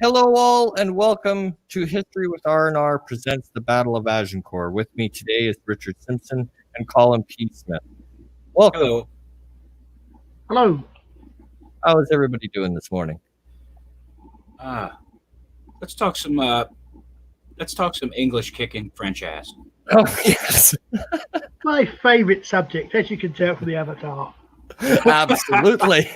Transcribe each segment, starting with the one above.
Hello, all, and welcome to History with R&R presents the Battle of Agincourt. With me today is Richard Simpson and Colin P. Smith. Welcome. Hello. Hello. How is everybody doing this morning? Let's talk some English kicking French ass. Oh, yes. My favourite subject, as you can tell from the avatar. Absolutely.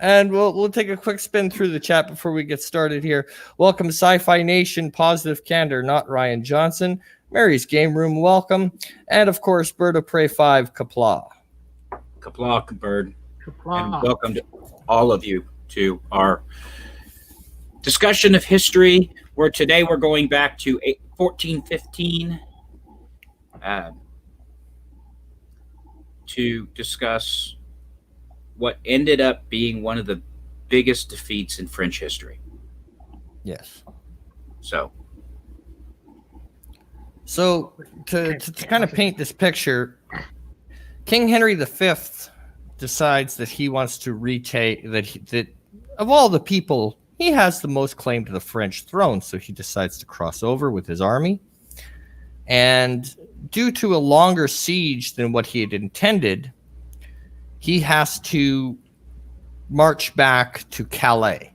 And we'll take a quick spin through the chat before we get started here. Welcome to Sci-Fi Nation, Positive Candor, not Ryan Johnson. Mary's Game Room, welcome. And, of course, Bird of Prey 5, Kapla. Kapla, Bird. Kapla. And welcome to all of you to our discussion of history, where today we're going back to 1415 to discuss what ended up being one of the biggest defeats in French history. Yes. So to kind of paint this picture, King Henry V decides that he wants to retake that of all the people, he has the most claim to the French throne. So he decides to cross over with his army, and due to a longer siege than what he had intended, he has to march back to Calais.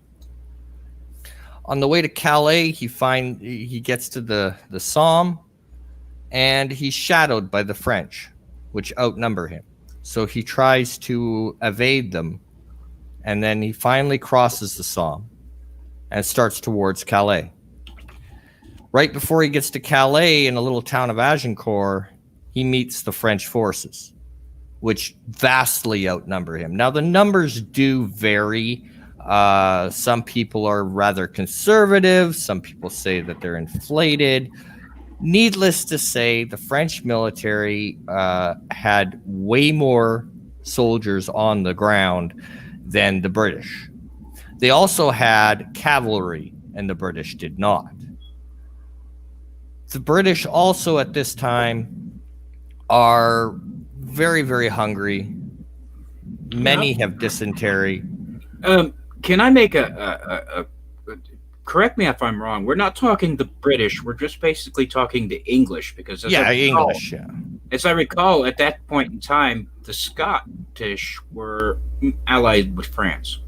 On the way to Calais, he gets to the Somme, and he's shadowed by the French, which outnumber him. So he tries to evade them, and then he finally crosses the Somme and starts towards Calais. Right before he gets to Calais, in a little town of Agincourt, he meets the French forces, which vastly outnumber him. Now, the numbers do vary. Some people are rather conservative. Some people say that they're inflated. Needless to say, the French military had way more soldiers on the ground than the British. They also had cavalry, and the British did not. The British also at this time are very, very hungry. Many have dysentery. Can I make a correct me if I'm wrong? We're not talking the British. We're just basically talking the English, because English. Yeah. As I recall, at that point in time, the Scottish were allied with France.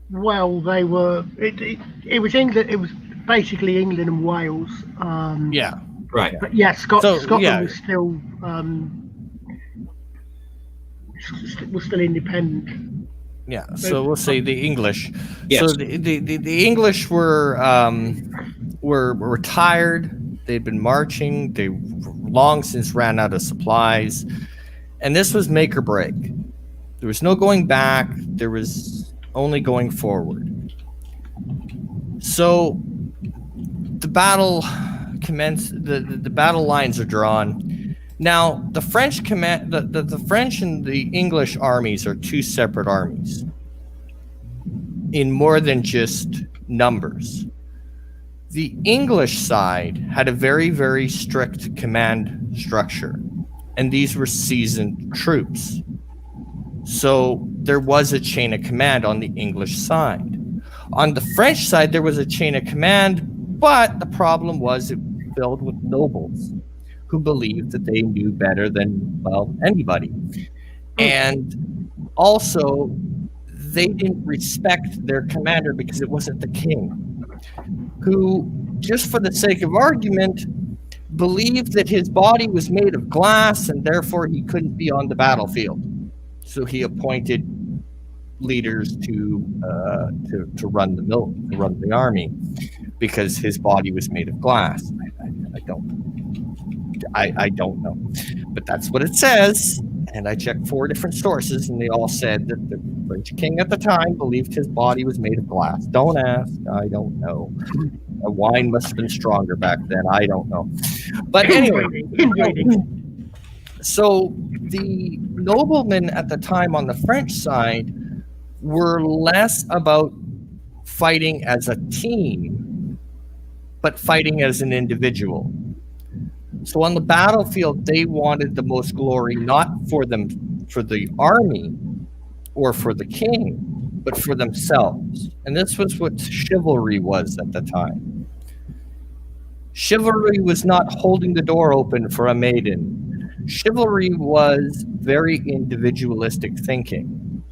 Well, they were. It was England. It was basically England and Wales. Yeah. Right. But yeah, Scotland was still independent. Yeah. So we'll say the English. Yes. So the English were tired. They'd been marching. They long since ran out of supplies, and this was make or break. There was no going back. There was only going forward. So the battle commenced. The battle lines are drawn. Now the French the French and the English armies are two separate armies in more than just numbers. The English side had a very, very strict command structure, and these were seasoned troops. So there was a chain of command on the English side. On the French side, there was a chain of command, but the problem was it was filled with nobles who believed that they knew better than, well, anybody. And also, they didn't respect their commander because it wasn't the king, who, just for the sake of argument, believed that his body was made of glass and therefore he couldn't be on the battlefield. So he appointed leaders to run the army because his body was made of glass. I don't know, but that's what it says. And I checked 4 different sources, and they all said that the French king at the time believed his body was made of glass. Don't ask. I don't know. The wine must have been stronger back then. I don't know. But anyway. So the noblemen at the time on the French side were less about fighting as a team, but fighting as an individual. So on the battlefield, they wanted the most glory, not for the army or for the king, but for themselves. And this was what chivalry was at the time. Chivalry was not holding the door open for a maiden. Chivalry was very individualistic thinking,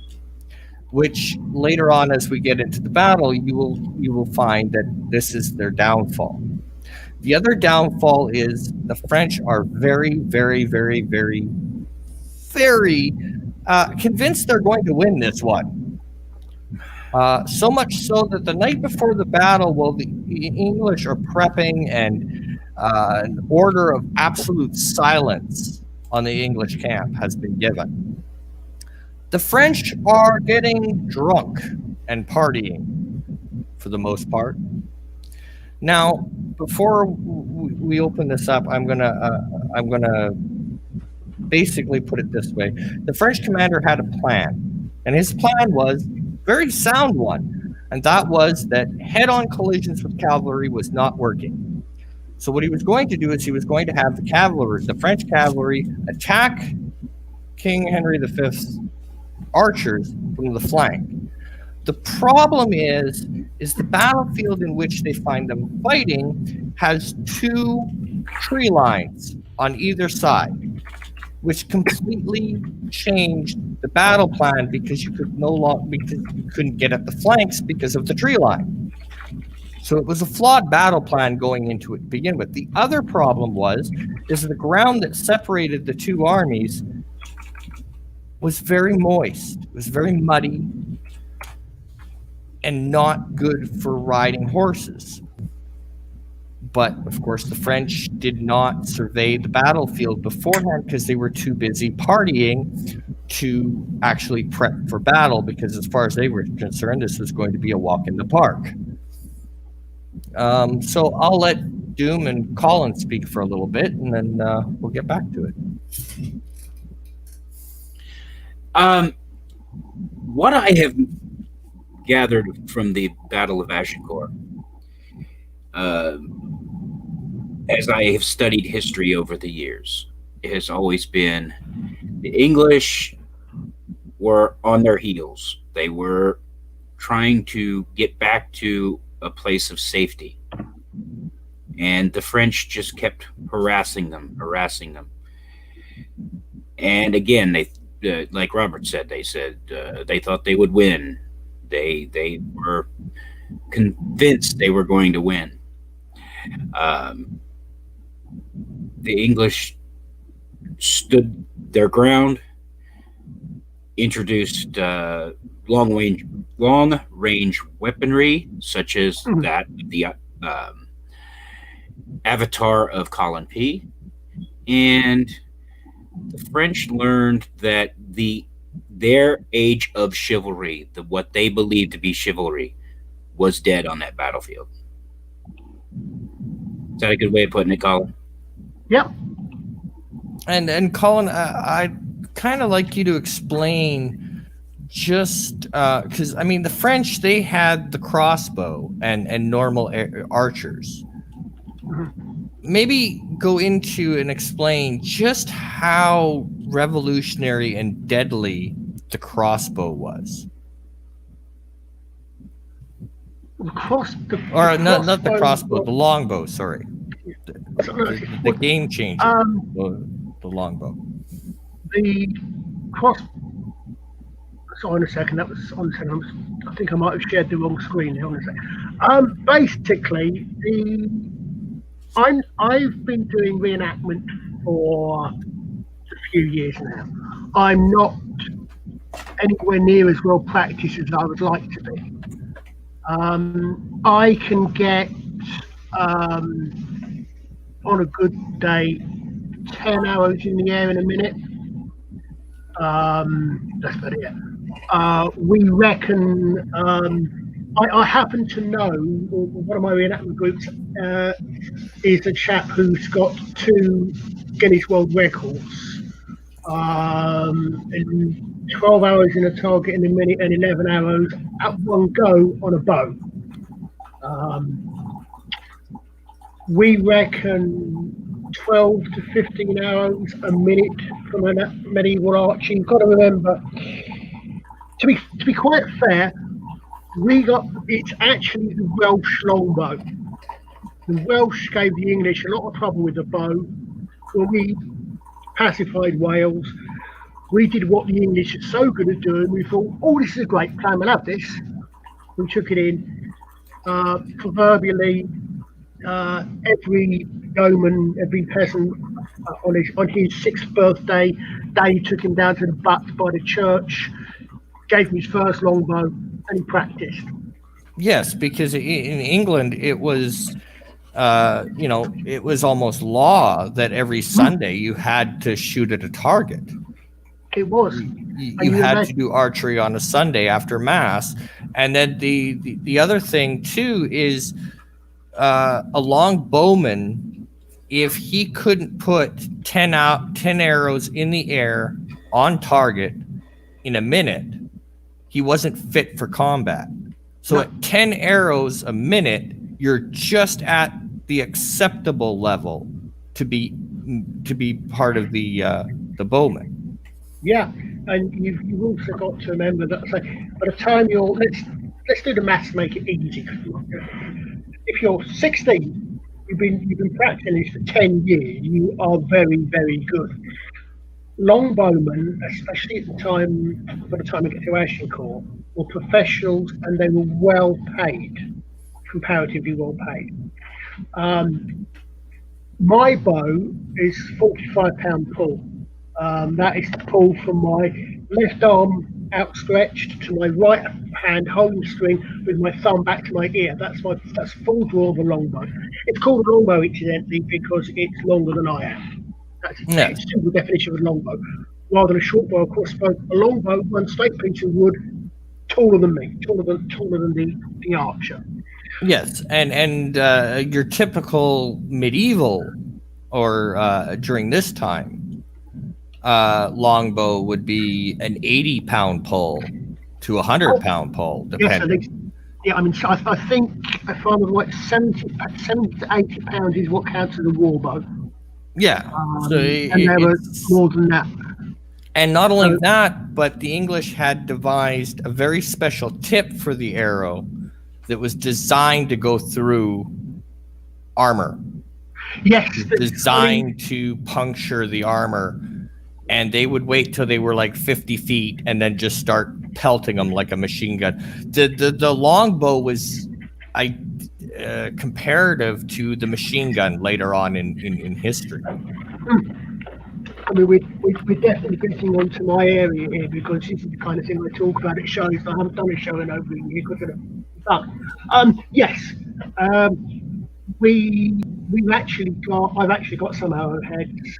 which later on, as we get into the battle, you will find that this is their downfall. The other downfall is the French are very, very, very, very, very convinced they're going to win this one. So much so that the night before the battle, while the English are prepping and an order of absolute silence on the English camp has been given, the French are getting drunk and partying for the most part. Now, before we open this up, I'm gonna basically put it this way: the French commander had a plan, and his plan was a very sound one, and that was that head-on collisions with cavalry was not working. So what he was going to do is he was going to have the French cavalry, attack King Henry V's archers from the flank. The problem is the battlefield in which they find them fighting has two tree lines on either side, which completely changed the battle plan because you couldn't get at the flanks because of the tree line. So it was a flawed battle plan going into it to begin with. The other problem is the ground that separated the two armies was very moist. It was very muddy and not good for riding horses. But, of course, the French did not survey the battlefield beforehand because they were too busy partying to actually prep for battle, because as far as they were concerned, this was going to be a walk in the park. So I'll let Doom and Colin speak for a little bit, and then we'll get back to it. What I have gathered from the Battle of Agincourt, as I have studied history over the years, it has always been the English were on their heels. They were trying to get back to a place of safety. And the French just kept harassing them. And again, they like Robert said, they thought they would win. They were convinced they were going to win. The English stood their ground, introduced long range weaponry such as that the Avatar of Colin P. And the French learned that their age of chivalry, what they believed to be chivalry, was dead on that battlefield. Is that a good way of putting it, Colin? Yep. And Colin, I'd kind of like you to explain just because I mean the French, they had the crossbow and normal archers. Maybe go into and explain just how revolutionary and deadly the crossbow was. Not the crossbow, the longbow. Sorry, the game changer. The longbow. The cross. Sorry, on a second. That was on a second. I think I might have shared the wrong screen here. On a second. Basically, I've been doing reenactment for a few years now. I'm not anywhere near as well practiced as I would like to be. I can get on a good day 10 arrows in the air in a minute. That's about it. We reckon. I happen to know one of my reenactment groups is a chap who's got 2 Guinness World Records. And 12 arrows in a target in a minute and 11 arrows at one go on a bow. We reckon 12 to 15 arrows a minute from a medieval archer. You've got to remember, to be quite fair, It's actually the Welsh longbow. The Welsh gave the English a lot of trouble with the bow. When we pacified Wales, we did what the English are so good at doing. We thought, oh, this is a great plan, we'll have this. We took it in. Proverbially, every yeoman, every peasant on his 6th birthday, Daddy took him down to the butt by the church, gave him his first longbow, and he practiced. Yes, because in England it was, it was almost law that every Sunday you had to shoot at a target. It was. You had to do archery on a Sunday after Mass. And then the other thing, too, is a longbowman, if he couldn't put 10 arrows in the air on target in a minute, he wasn't fit for combat. So at 10 arrows a minute, you're just at the acceptable level to be part of the bowman. Yeah, and you've also got to remember that by the time let's do the maths to make it easy. If you're 16, you've been practicing this for 10 years, you are very, very good. Longbowmen, especially at the time, by the time I get to Agincourt, were professionals and they were well paid, comparatively well paid. My bow is £45 pull. That is the pull from my left arm outstretched to my right hand holding the string with my thumb back to my ear. That's full draw of a longbow. It's called a longbow, incidentally, because it's longer than I am. That's a simple definition of a longbow. Rather than a short bow, of course, a longbow, one straight piece of wood, taller than me, taller than the archer. Yes, and your typical medieval or during this time longbow would be an 80-pound pull to a 100-pound pull, depending. Yes, I think if I'm right, 70 to 80 pounds is what counts as a war bow. Yeah, so and there was more than that. And not only that, but the English had devised a very special tip for the arrow that was designed to go through armor. Yes, designed to puncture the armor. And they would wait till they were like 50 feet and then just start pelting them like a machine gun. The longbow was comparative to the machine gun later on in history. I mean, we're definitely getting onto my area here because this is the kind of thing I talk about at shows. I haven't done a show in over a year because of the yes. I've actually got some arrowheads.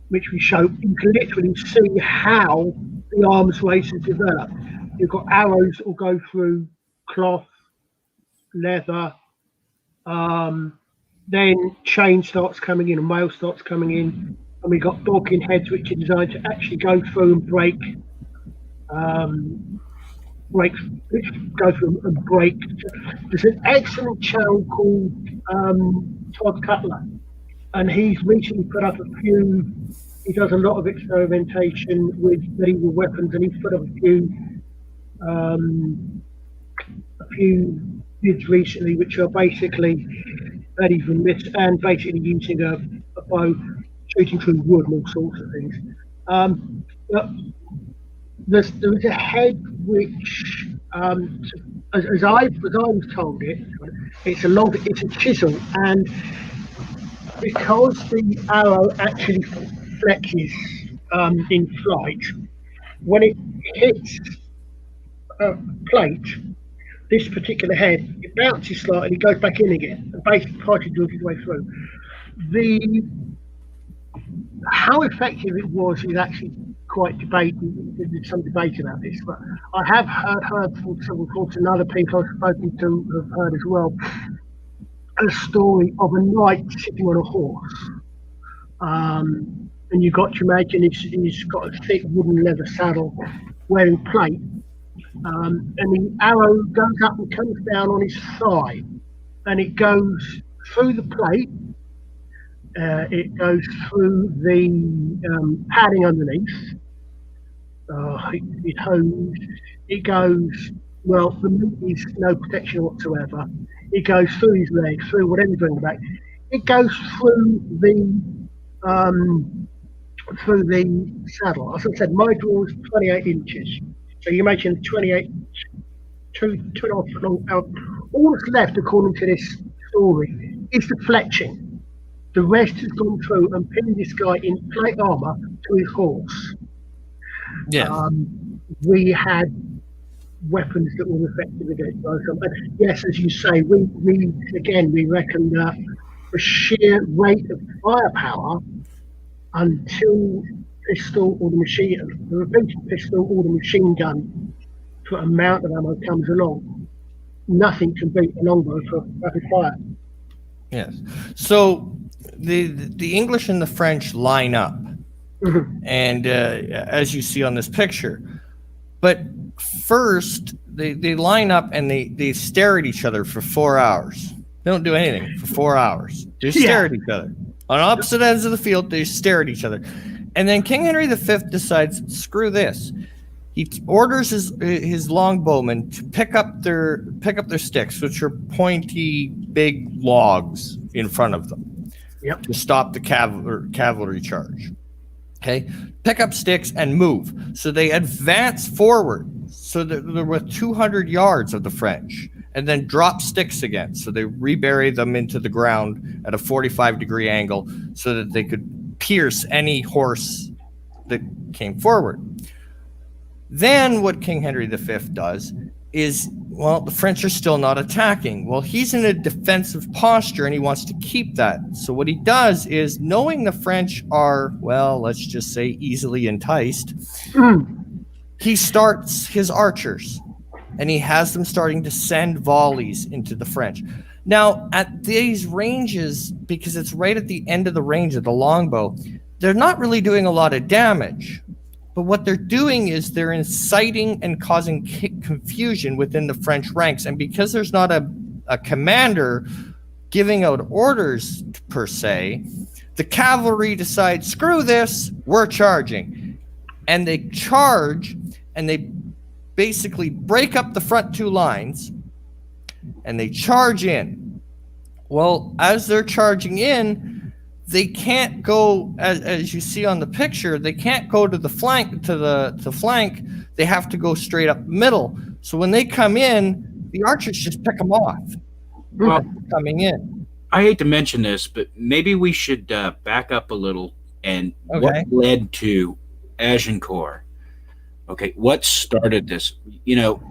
Which we show, you can literally see how the arms races develop. You've got arrows that will go through cloth, leather, then chain starts coming in and mail starts coming in, and we've got bodkin heads which are designed to actually go through and break. There's an excellent channel called Todd Cutler, and he's recently put up a few. He does a lot of experimentation with medieval weapons, and he's put up a few vids recently, which are basically medieval myths and basically using a bow, shooting through wood and all sorts of things. But there's a head which, as I was told it's a chisel, and because the arrow actually flexes in flight, when it hits a plate, this particular head, it bounces slightly, goes back in again, and basically tries to do its way through. How effective it was is actually quite debated. There's some debate about this, but I have heard from several reports and other people I've spoken to have heard as well, a story of a knight sitting on a horse. And you've got to imagine he's got a thick wooden leather saddle, wearing plate, and the arrow goes up and comes down on his thigh, and it goes through the plate, it goes through the padding underneath, it goes Well, the meat is no protection whatsoever. It goes through his legs, through whatever you're doing in the back. It goes um, through the saddle. As I said, my draw is 28 inches. So you imagine 28, 2.5 foot long. All that's left, according to this story, is the fletching. The rest has gone through and pinned this guy in plate armor to his horse. Yes. We had weapons that were effective against both of them. But yes, as you say, we reckon that the sheer rate of firepower until pistol or the repeated pistol or the machine gun for amount of ammo comes along, nothing can beat a longbow for rapid fire. Yes. So the English and the French line up, and as you see on this picture, but first they line up and they stare at each other for 4 hours. They don't do anything for 4 hours. They stare at each other on opposite ends of the field. They stare at each other, and then King Henry V decides, screw this. He orders his longbowmen to pick up their sticks, which are pointy, big logs in front of them, to stop the cavalry charge. Okay, pick up sticks and move. So they advance forward, so that they're with 200 yards of the French, and then drop sticks again. So they rebury them into the ground at a 45-degree angle, so that they could pierce any horse that came forward. Then what King Henry V does is, well, the French are still not attacking. Well, he's in a defensive posture and he wants to keep that. So what he does is, knowing the French are, well, let's just say easily enticed, he starts his archers and he has them starting to send volleys into the French. Now, at these ranges, because it's right at the end of the range of the longbow, they're not really doing a lot of damage. But what they're doing is they're inciting and causing confusion within the French ranks. And because there's not a commander giving out orders per se, the cavalry decide, screw this, we're charging. And they charge, and they basically break up the front two lines, and they charge in. Well, as they're charging in, they can't go, as you see on the picture, they can't go to the flank, flank. They have to go straight up middle. So when they come in, the archers just pick them off. Well, coming in. I hate to mention this, but maybe we should back up a little and what led to Agincourt. Okay, what started this? You know,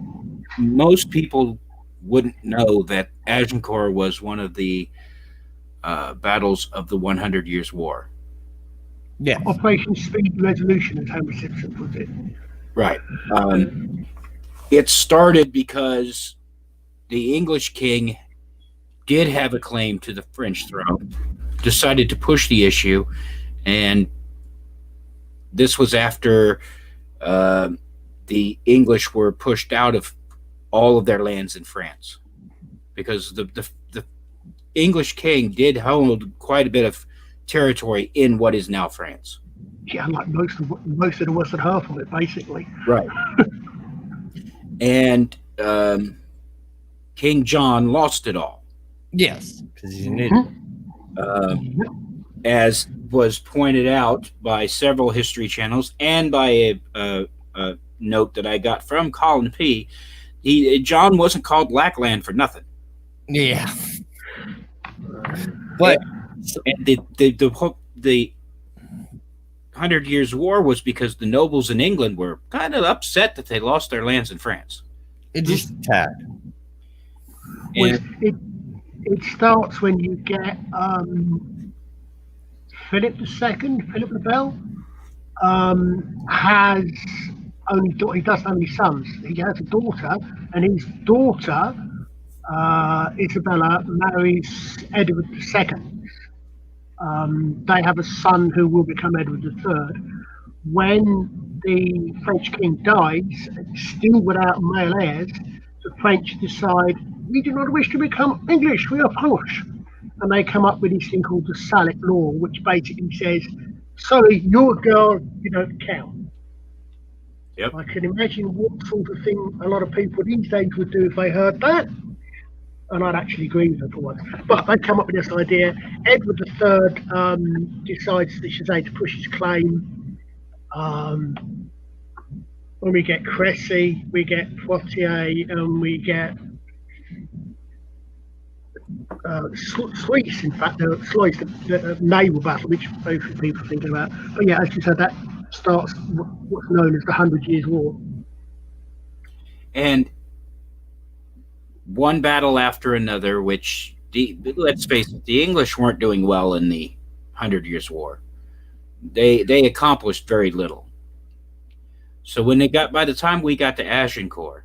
most people wouldn't know that Agincourt was one of the battles of the 100 Years' War. Yeah. Operation Speed Resolution, as Homer Simpson put it. Right. It started because the English king did have a claim to the French throne, decided to push the issue, and this was after the English were pushed out of all of their lands in France, because the English king did hold quite a bit of territory in what is now France. Yeah, like most of the western half of it, basically. Right. And King John lost it all. Yes, because he's an idiot. As was pointed out by several history channels and by a note that I got from Colin P., John wasn't called Lackland for nothing. Yeah. But and the 100 Years' War was because the nobles in England were kind of upset that they lost their lands in France. It just tad. It starts when you get Philip II, Philip the Bell, has he doesn't have any sons. He has a daughter, and his daughter, Isabella, marries Edward II. They have a son who will become Edward III. When the French king dies, still without male heirs, the French decide, we do not wish to become English, we are French. And they come up with this thing called the Salic Law, which basically says, sorry, you're a girl, you don't count. Yep. I can imagine what sort of thing a lot of people these days would do if they heard that. And I'd actually agree with them for once. But they come up with this idea. Edward III decides, I should say, to push his claim. When we get Cressy, we get Poitiers, and we get Sluis. In fact, Sluis, the naval battle, which both people are thinking about. But yeah, as you said, that starts what's known as the 100 Years' War. And one battle after another, which, let's face it, the English weren't doing well in the 100 Years' War. They accomplished very little. So by the time we got to Agincourt,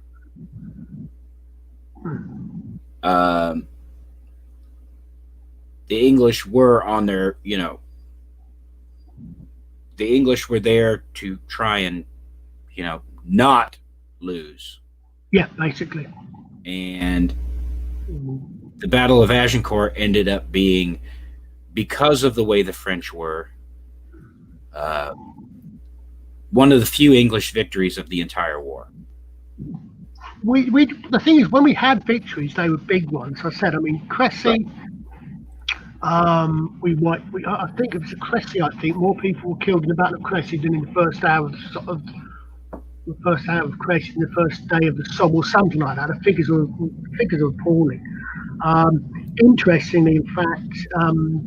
the English were on their, the English were there to try and, not lose. Yeah, basically. And the Battle of Agincourt ended up being, because of the way the French were, one of the few English victories of the entire war. The thing is, when we had victories, they were big ones. I said, Cressy. Right. I think it was Cressy. I think more people were killed in the Battle of Cressy than in the first hour of Cressy, in the first day of the Somme, or something like that. The figures are appalling. Interestingly, in fact,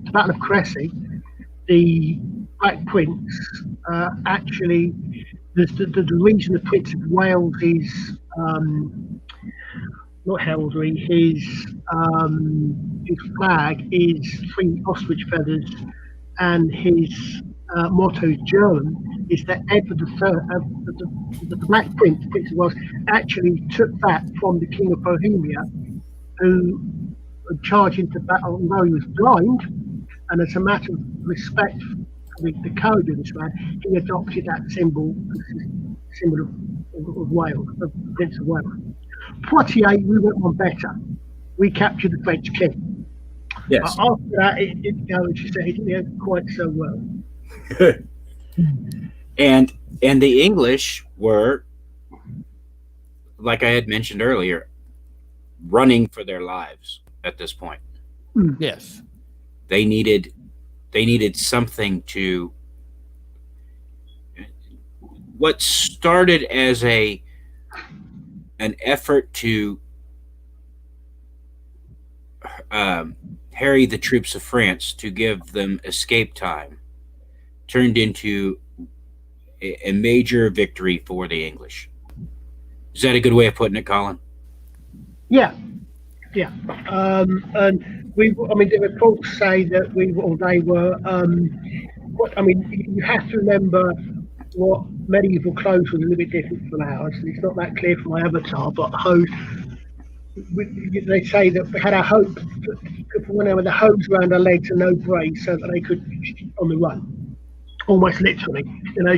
the Battle of Cressy, the Black Prince, actually, the reason the Prince of Wales is not heraldry, his flag is 3 ostrich feathers, and his motto is German, is that Edward III, the Black Prince, Prince of Wales, actually took that from the King of Bohemia, who charged into battle, although he was blind, and as a matter of respect for the code of this man, he adopted that symbol of Wales, of Prince of Wales. Poitiers, we went one better. We captured the French king. Yes. After that, it didn't go, as you say, it didn't go quite so well. And the English were, like I had mentioned earlier, running for their lives at this point. Yes. They needed something to, what started as an effort to harry the troops of France to give them escape time, turned into a major victory for the English. Is that a good way of putting it, Colin? Yeah. And the reports say that they were. You have to remember what medieval clothes was a little bit different from ours. It's not that clear from my avatar, but they say that we had a hope when they were the hose around their legs and no brace, so that they could on the run, almost literally.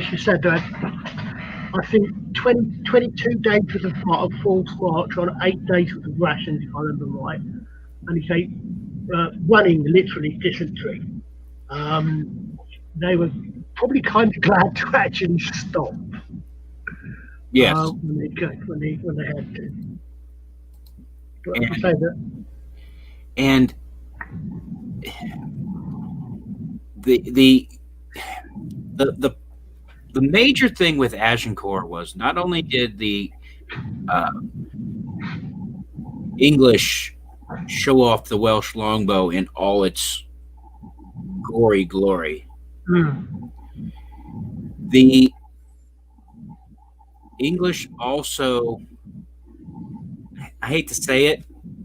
She said that I think 22 days was a false march on 8 days worth of rations, if I remember right, and he said running literally dysentery. They were probably kind of glad to actually stop. Yes. When they had to. And the major thing with Agincourt was not only did the English show off the Welsh longbow in all its gory glory, the English also, I hate to say it,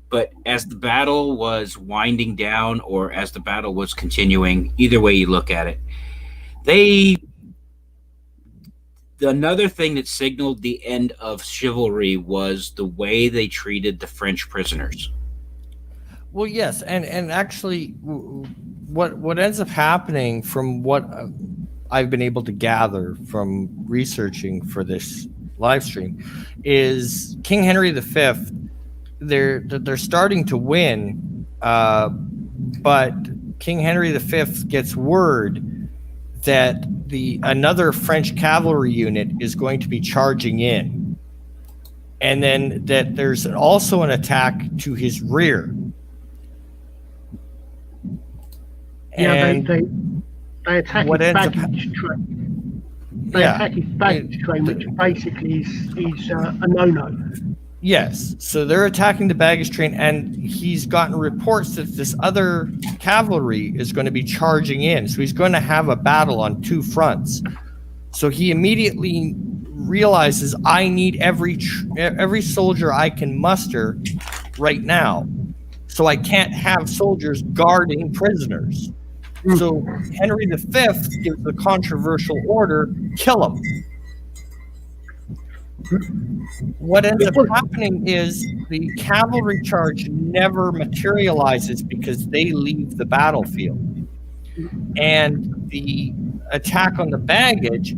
but as the battle was winding down or as the battle was continuing, either way you look at it, another thing that signaled the end of chivalry was the way they treated the French prisoners. Well, yes, and actually, what ends up happening, from what I've been able to gather from researching for this live stream, is King Henry V. They're starting to win, but King Henry V gets word that another French cavalry unit is going to be charging in, and then that there's also an attack to his rear. Yeah, And they attack what his ends up baggage train. They attack his baggage train, which basically is a no-no. Yes, so they're attacking the baggage train, and he's gotten reports that this other cavalry is going to be charging in. So he's going to have a battle on two fronts. So he immediately realizes, I need every soldier I can muster right now. So I can't have soldiers guarding prisoners. So Henry V gives the controversial order, kill him. What ends up happening is the cavalry charge never materializes because they leave the battlefield. And the attack on the baggage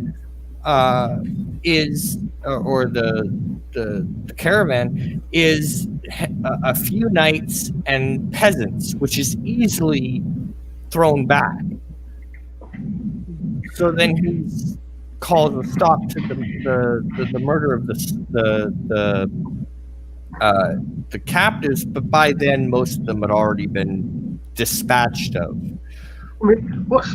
is, or the caravan, is a few knights and peasants, which is easily thrown back. So then he's calls a stop to the murder of the captives, but by then most of them had already been dispatched of. I mean, what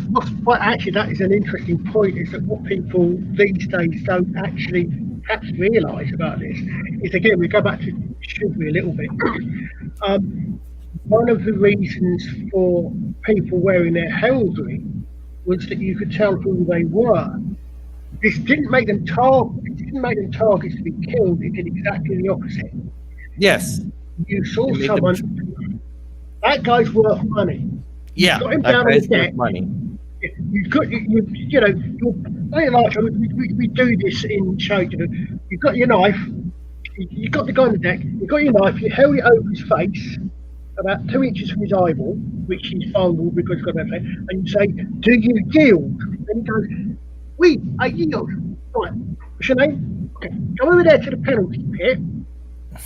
actually, that is an interesting point, is that what people these days don't actually perhaps realise about this is, again, we go back to chivalry a little bit. One of the reasons for people wearing their heraldry was that you could tell who they were. This didn't make them targets to be killed. It did exactly the opposite. Yes. You saw someone, that guy's worth money. Yeah, got him that down on guy's the deck. worth money. You know, we do this in shows. You've got your knife, you got the guy on the deck, you got your knife, you held it over his face, about 2 inches from his eyeball, which is vulnerable because he's got that face, and you say, "Do you yield?" And he goes, "Oui, I yield." Right, what's your name? Okay, go over there to the penalty pit.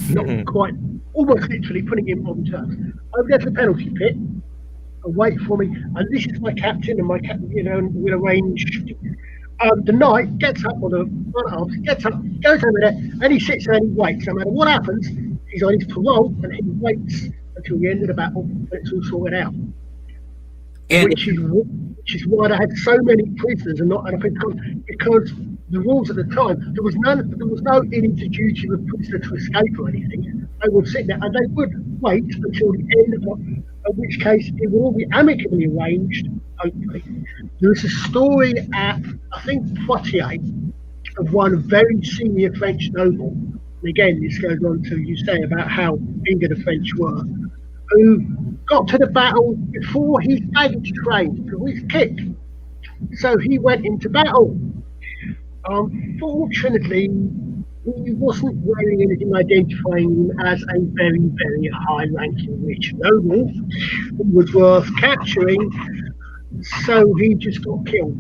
Not quite, almost literally putting it in modern terms. Over there to the penalty pit. And wait for me, and this is my captain, and my captain, and we'll arrange. The knight gets up, or the front arms gets up, goes over there, and he sits there and he waits. No matter what happens, he's on his parole, and he waits until the end of the battle, and it's all sorted out. And Which is why they had so many prisoners and not enough, because the rules at the time, there was no illicit duty of a prisoner to escape or anything. They would sit there and they would wait until the end of in which case it will all be amicably arranged, hopefully. There's a story at, I think, Poitiers, of one very senior French noble, and again this goes on to you say about how eager the French were, who got to the battle before his baggage train, who was kicked. So he went into battle. Fortunately, he wasn't wearing anything identifying him as a very, very high-ranking rich noble who was worth capturing, so he just got killed.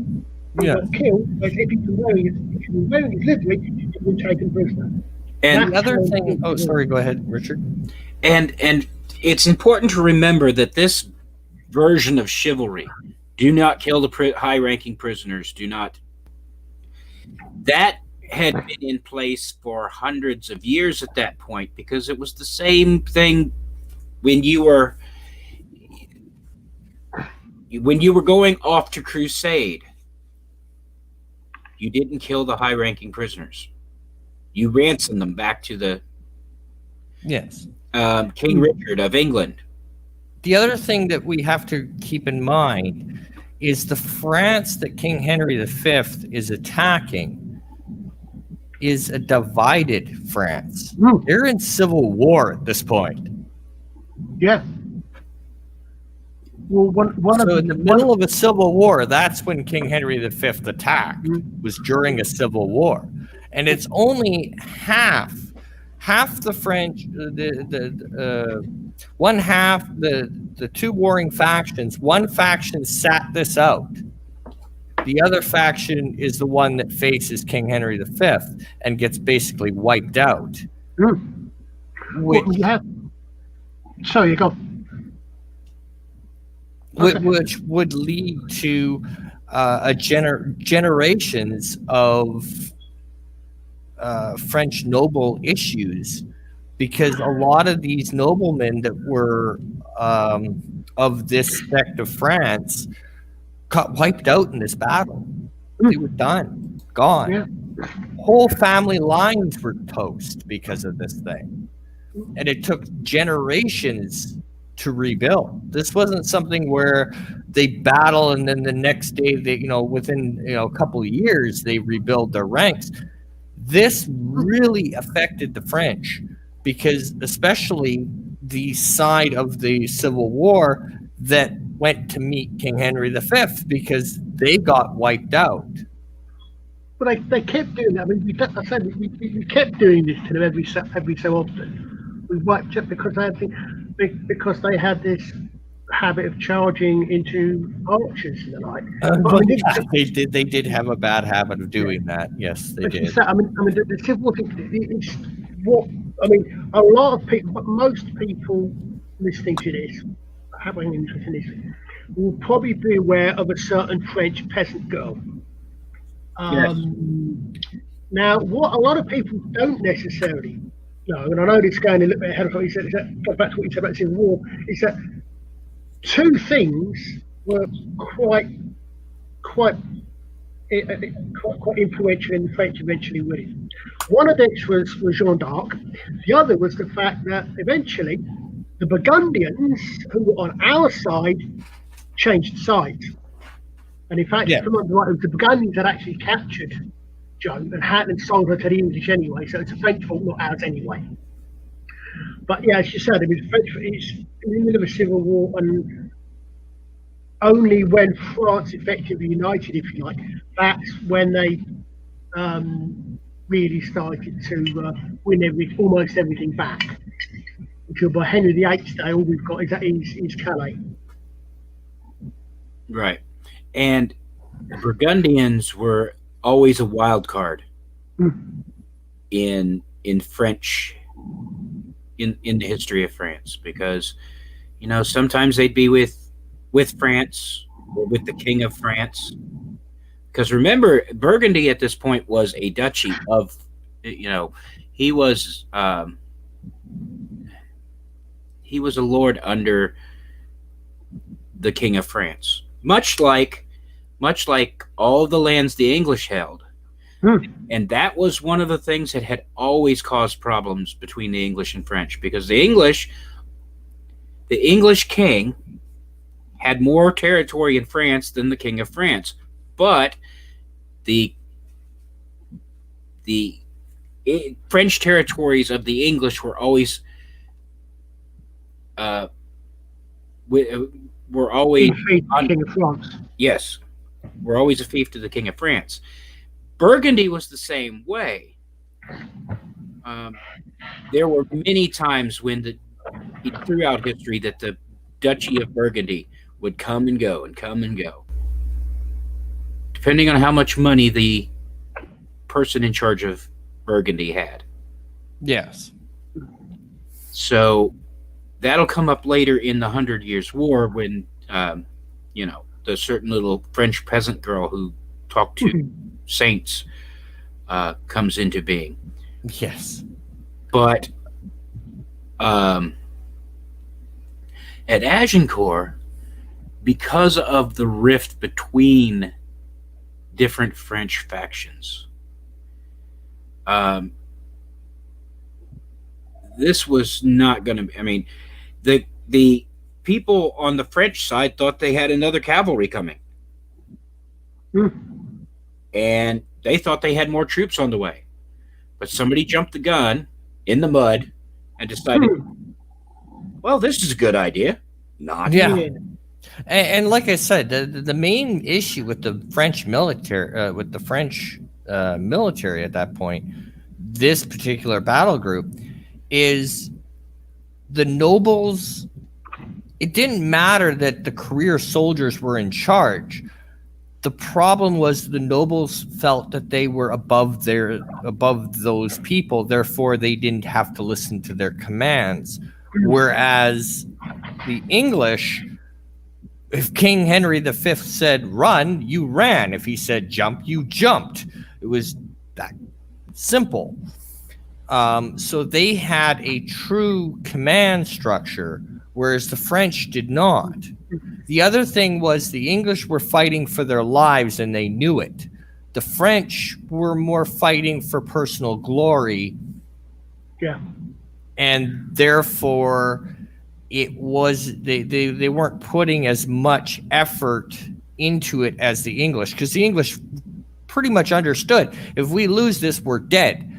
He got killed, as if he was wearing his livery, he'd been taken prisoner. And the other thing, oh, sorry, go ahead, Richard. And it's important to remember that this version of chivalry, do not kill the high-ranking prisoners, do not. That had been in place for hundreds of years at that point, because it was the same thing when you were going off to crusade. You didn't kill the high-ranking prisoners. You ransomed them back to the King Richard of England. The other thing that we have to keep in mind is the France that King Henry V is attacking is a divided France. They're in civil war at this point. Yeah. Well, in the middle of a civil war, that's when King Henry V attacked, was during a civil war. And it's only half the French, one half, the two warring factions, one faction sat this out. The other faction is the one that faces King Henry V and gets basically wiped out. Sorry, you go. Which would lead to generations of French noble issues, because a lot of these noblemen that were of this sect of France got wiped out in this battle. They were done, gone. Yeah. Whole family lines were toast because of this thing, and it took generations to rebuild. This wasn't something where they battle and then the next day they, within a couple of years they rebuild their ranks. This really affected the French, because especially the side of the Civil War that went to meet King Henry V, because they got wiped out. But they kept doing that. I mean, I said we kept doing this to them every so often. We wiped it because they had this habit of charging into archers and the like. They did have a bad habit of doing that. Yes, they did. The Civil War thing is what I mean. A lot of people, but most people listening to this, having interest in this, will probably be aware of a certain French peasant girl. Yes. Now, what a lot of people don't necessarily know, and I know this is going a little bit ahead of what you said, goes back to what you said about the Civil War, is that two things were quite influential in the French eventually winning. One of these was Jeanne d'Arc. The other was the fact that eventually the Burgundians, who were on our side, changed sides. And in fact, if I'm right, it was the Burgundians that actually captured Joan and sold her to the English anyway. So it's a French fault, not ours anyway. But yeah, as you said, it's in the middle of a civil war, and only when France effectively united, if you like, that's when they really started to win almost everything back. Until by Henry VIII's day, all we've got is Calais. Right. And the Burgundians were always a wild card in French, in the history of France, because sometimes they'd be with France or with the King of France, because remember, Burgundy at this point was a duchy of, he was a lord under the King of France, much like all the lands the English held. And that was one of the things that had always caused problems between the English and French, because the English king had more territory in France than the King of France, but the French territories of the English were always King of France. Yes, were always a fief to the King of France. Burgundy was the same way. There were many times when throughout history that the Duchy of Burgundy would come and go, depending on how much money the person in charge of Burgundy had. Yes. So that'll come up later in the 100 Years' War when, the certain little French peasant girl who talked to saints comes into being. Yes. But at Agincourt, because of the rift between different French factions, this was not going to. I mean, the people on the French side thought they had another cavalry coming, and they thought they had more troops on the way. But somebody jumped the gun in the mud and decided, well, this is a good idea. Not. Yeah. And like I said, the main issue with the French military, military at that point, this particular battle group, is the nobles. It didn't matter that the career soldiers were in charge. The problem was the nobles felt that they were above those people, therefore they didn't have to listen to their commands. Whereas the English If King Henry V said run, you ran. If he said jump, you jumped. It was that simple. So they had a true command structure, whereas the French did not. The other thing was the English were fighting for their lives and they knew it. The French were more fighting for personal glory. Yeah. And therefore it was they weren't putting as much effort into it as the English, because the English pretty much understood, if we lose this, we're dead.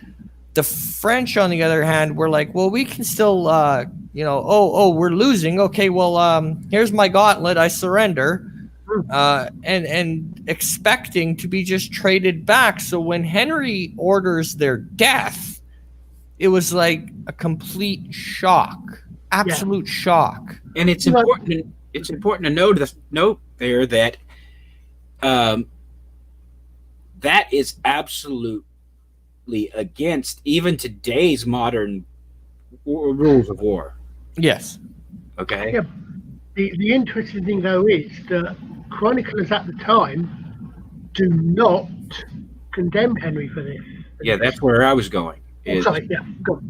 The French, on the other hand, were like, well, we can still, we're losing. Okay, well, here's my gauntlet. I surrender, and expecting to be just traded back. So when Henry orders their death, it was like a complete shock, absolute shock. And it's important. It's important to note there that that is absolutely against even today's modern rules of war. Yes. Okay. Yeah. The interesting thing, though, is that chroniclers at the time do not condemn Henry for this. Yeah, that's where I was going. Sorry, yeah, go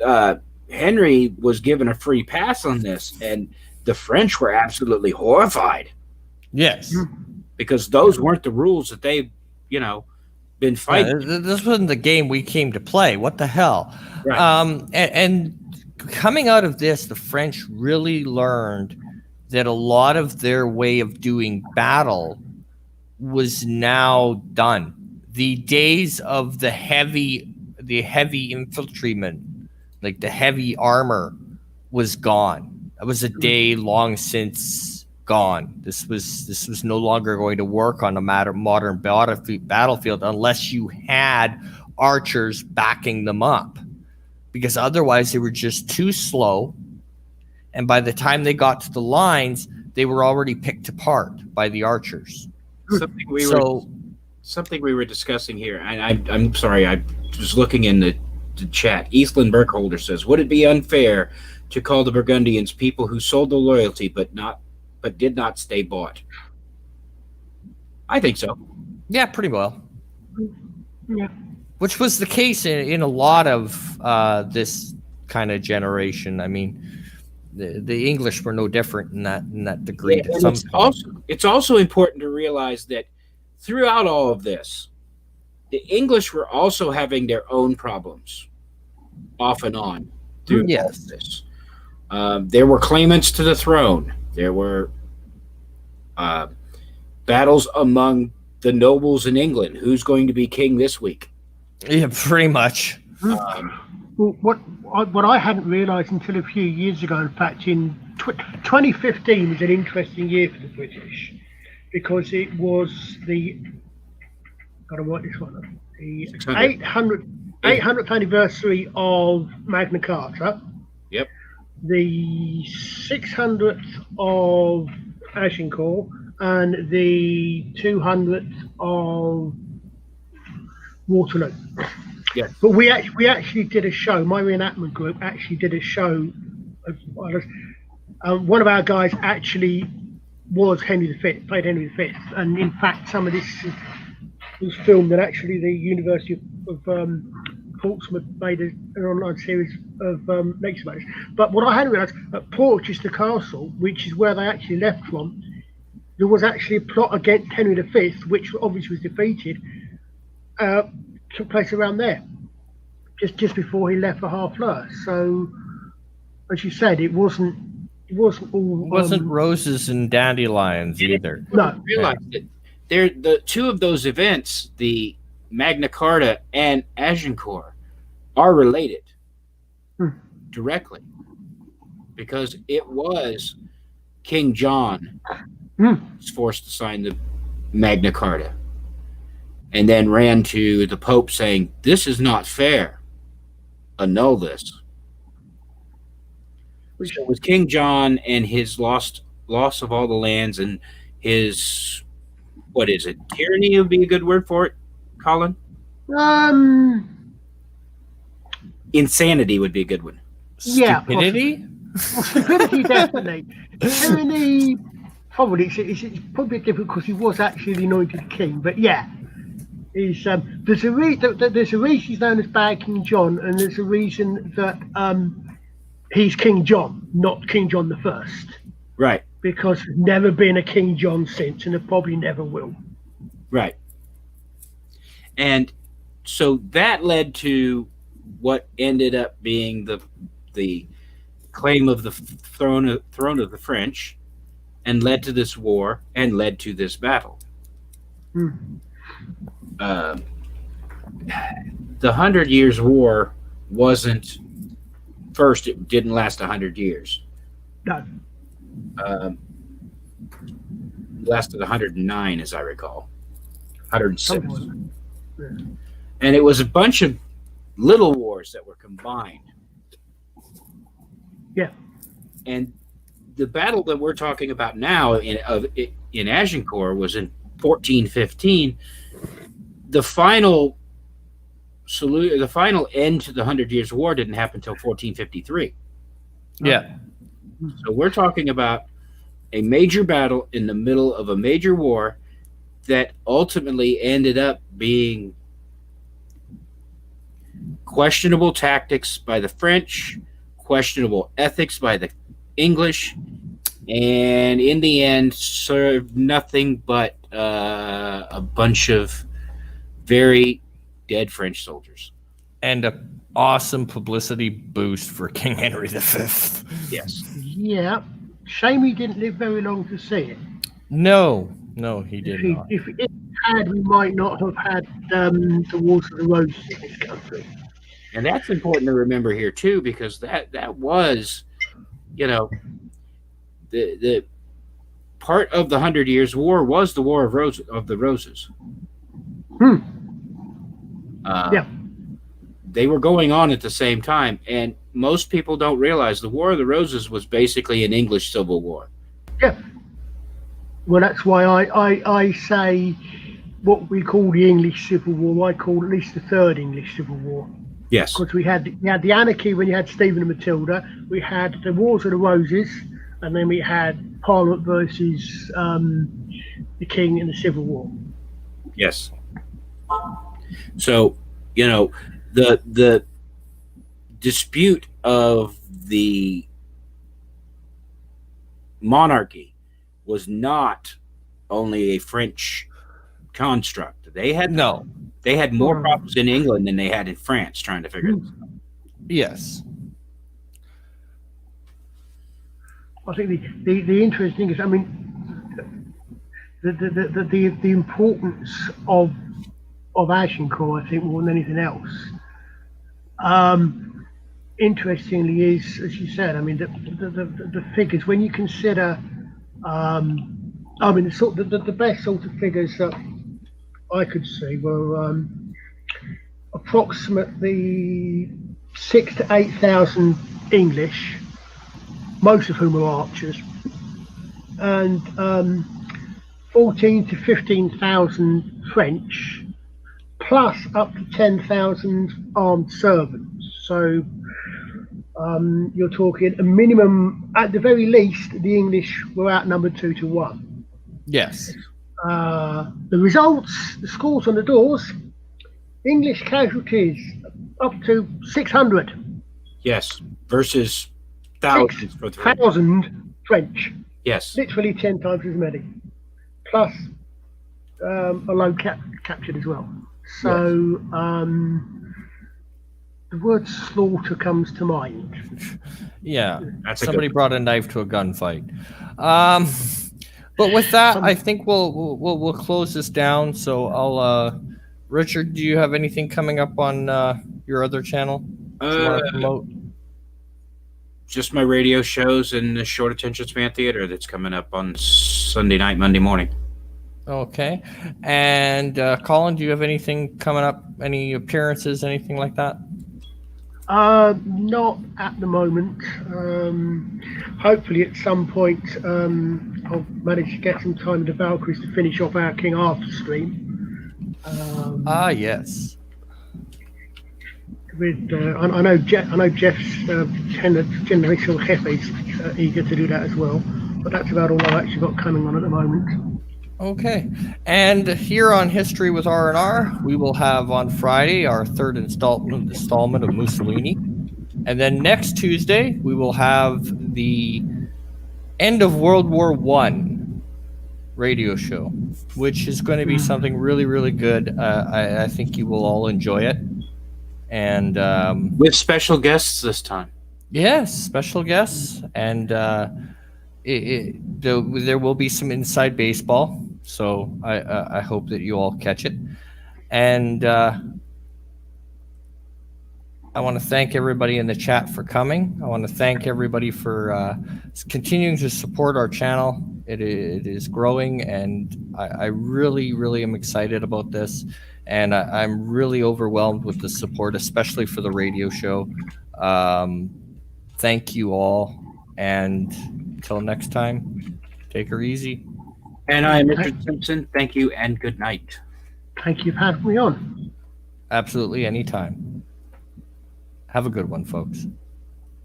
on. Henry was given a free pass on this, and the French were absolutely horrified. Yes. Because those weren't the rules that they, been fighting. Yeah, this wasn't the game we came to play. What the hell? Right. And coming out of this, the French really learned that a lot of their way of doing battle was now done. The days of the heavy infantrymen, like the heavy armor, was gone. That was a day long since gone. This was no longer going to work on a modern battlefield unless you had archers backing them up, because otherwise they were just too slow, and by the time they got to the lines, they were already picked apart by the archers. Something we were discussing here, and I'm sorry, I was looking in the chat. Eastland Burkholder says, would it be unfair to call the Burgundians people who sold their loyalty but did not stay bought? I think so. Yeah, pretty well. Yeah. Which was the case in a lot of this kind of generation. I mean, the English were no different in that degree. Yeah, it's also important to realize that throughout all of this, the English were also having their own problems off and on through all of this. There were claimants to the throne. There were battles among the nobles in England. Who's going to be king this week? Yeah, pretty much. Well, what I hadn't realised until a few years ago, in fact, in 2015 was an interesting year for the British, because it was the 800th anniversary of Magna Carta. Yep. The 600th of Agincourt and the 200th of Waterloo. Yes. But we actually did a show. My reenactment group actually did a show. One of our guys actually was Henry V, played Henry V, and in fact, some of this was filmed at actually the University of Portsmouth made an online series of lecture. But what I hadn't realised, at Portchester Castle, which is where they actually left from, there was actually a plot against Henry V, which obviously was defeated. Took place around there, just before he left for Harfleur. So, as you said, it wasn't all. It wasn't roses and dandelions either. No, realize that the two of those events, the Magna Carta and Agincourt, are related directly, because it was King John was forced to sign the Magna Carta, and then ran to the Pope saying, "This is not fair. Annul this." So it was King John and his loss of all the lands and his, what is it? Tyranny would be a good word for it, Colin? Insanity would be a good one. Yeah. Stupidity? Stupidity, definitely. Tyranny, probably it's probably different because he was actually the anointed king. But yeah, he's there's a reason he's known as Bad King John, and there's a reason that he's King John, not King John the First. Right. Because there's never been a King John since, and there probably never will. Right. And so that led to what ended up being the claim of the throne of the French, and led to this war and led to this battle. The 100 Years' War wasn't first. It didn't last 100 years. No. Lasted 109, as I recall. 106. Yeah. And it was a bunch of little wars that were combined. Yeah. And the battle that we're talking about now in Agincourt was in 1415. The final end to the 100 Years' War didn't happen until 1453. Yeah. So we're talking about a major battle in the middle of a major war that ultimately ended up being questionable tactics by the French, questionable ethics by the English, and in the end served nothing but a bunch of very dead French soldiers. And an awesome publicity boost for King Henry V. Yes. Yeah. Shame he didn't live very long to see it. No, he did not. If it had, we might not have had the Wars of the Roses in this country. And that's important to remember here too, because that was, the part of the 100 Years' War was the War of the Roses. Yeah. They were going on at the same time, and most people don't realize the War of the Roses was basically an English Civil War. Yeah. Well, that's why I say what we call the English Civil War. I call at least the Third English Civil War. Yes. Because we had the anarchy when you had Stephen and Matilda. We had the Wars of the Roses, and then we had Parliament versus the King in the Civil War. Yes. So, the dispute of the monarchy was not only a French construct. They had more problems in England than they had in France trying to figure this out. Yes. I think the interesting thing is, I mean, the importance of Agincourt, I think, more than anything else. Interestingly, is, as you said, I mean, the figures, when you consider, I mean, the best sort of figures that I could see were approximately 6,000 to 8,000 English, most of whom were archers, and 14,000 to 15,000 French, plus up to 10,000 armed servants. So you're talking a minimum, at the very least, the English were outnumbered 2 to 1. Yes. The results, the scores on the doors: English casualties up to 600. Yes, versus thousands for the French. 1,000 French. Yes. Literally 10 times as many. Plus a load captured as well. So the word slaughter comes to mind. Yeah. That's somebody brought a knife to a gunfight. But with that, I think we'll close this down. So I'll Richard, do you have anything coming up on your other channel that you want to promote? Just my radio shows and the short attention span theater that's coming up on Sunday night, Monday morning. Okay. And Colin, do you have anything coming up? Any appearances, anything like that? Not at the moment. Hopefully at some point I'll manage to get some time with the Valkyries to finish off our King Arthur stream. Yes. With I know Jeff's generational Jefe is eager to do that as well. but that's about all I've actually got coming on at the moment. Okay. And here on History with R&R, we will have on Friday our third installment of Mussolini. And then next Tuesday, we will have the end of World War One radio show, which is going to be something really, really good. I think you will all enjoy it. And with special guests this time. yes, special guests. And there will be some inside baseball. So I hope that you all catch it. And I want to thank everybody in the chat for coming. I want to thank everybody for continuing to support our channel. It is growing, and I really, really am excited about this. And I'm really overwhelmed with the support, especially for the radio show. Thank you all. And until next time, take her easy. And I am Richard Simpson. Thank you and good night. Thank you for having me on. Absolutely, anytime. Have a good one, folks.